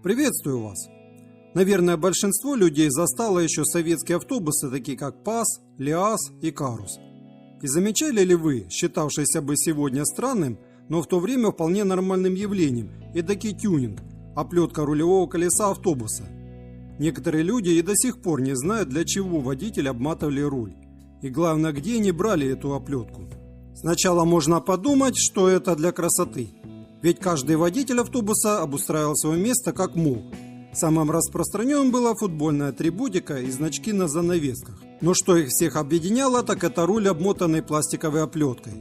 Приветствую вас! Наверное, большинство людей застало еще советские автобусы, такие как ПАЗ, ЛиАЗ и Карус. И замечали ли вы, считавшийся бы сегодня странным, но в то время вполне нормальным явлением, эдакий тюнинг, оплетка рулевого колеса автобуса? Некоторые люди и до сих пор не знают, для чего водители обматывали руль. И главное, где они брали эту оплетку. Сначала можно подумать, что это для красоты. Ведь каждый водитель автобуса обустраивал свое место как мог. Самым распространенным была футбольная атрибутика и значки на занавесках. Но что их всех объединяло, так это руль, обмотанный пластиковой оплеткой.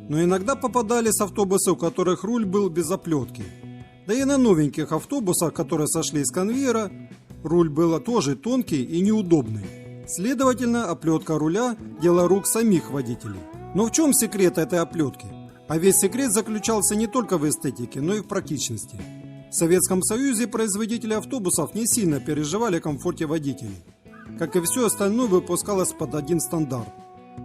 Но иногда попадались автобусы, у которых руль был без оплетки. Да и на новеньких автобусах, которые сошли с конвейера, руль был тоже тонкий и неудобный. Следовательно, оплетка руля – дело рук самих водителей. Но в чем секрет этой оплетки? А весь секрет заключался не только в эстетике, но и в практичности. В Советском Союзе производители автобусов не сильно переживали о комфорте водителей. Как и все остальное, выпускалось под один стандарт.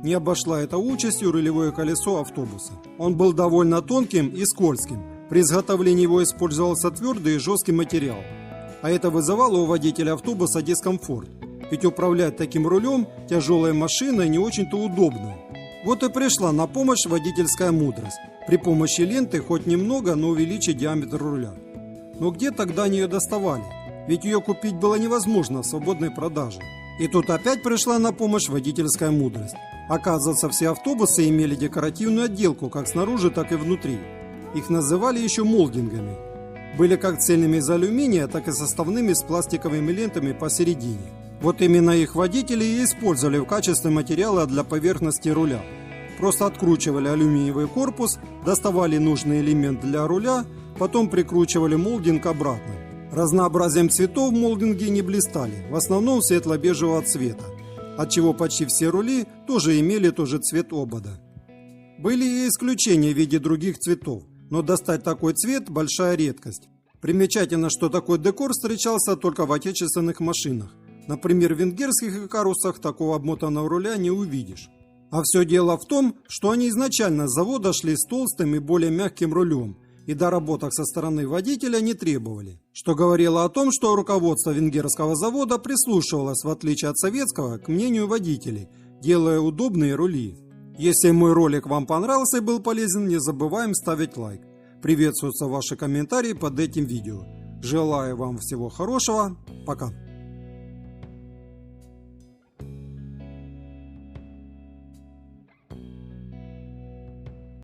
Не обошла эта участью рулевое колесо автобуса. Он был довольно тонким и скользким. При изготовлении его использовался твердый и жесткий материал. А это вызывало у водителя автобуса дискомфорт. Ведь управлять таким рулем тяжелой машиной не очень-то удобно. Вот и пришла на помощь водительская мудрость. При помощи ленты хоть немного, но увеличить диаметр руля. Но где тогда они ее доставали? Ведь ее купить было невозможно в свободной продаже. И тут опять пришла на помощь водительская мудрость. Оказывается, все автобусы имели декоративную отделку как снаружи, так и внутри. Их называли еще молдингами. Были как цельными из алюминия, так и составными с пластиковыми лентами посередине. Вот именно их водители и использовали в качестве материала для поверхности руля. Просто откручивали алюминиевый корпус, доставали нужный элемент для руля, потом прикручивали молдинг обратно. Разнообразием цветов молдинги не блистали, в основном светло-бежевого цвета, отчего почти все рули тоже имели тот же цвет обода. Были и исключения в виде других цветов, но достать такой цвет – большая редкость. Примечательно, что такой декор встречался только в отечественных машинах. Например, в венгерских Икарусах такого обмотанного руля не увидишь. А все дело в том, что они изначально с завода шли с толстым и более мягким рулем, и доработок со стороны водителя не требовали. Что говорило о том, что руководство венгерского завода прислушивалось, в отличие от советского, к мнению водителей, делая удобные рули. Если мой ролик вам понравился и был полезен, не забываем ставить лайк. Приветствуются ваши комментарии под этим видео. Желаю вам всего хорошего. Пока.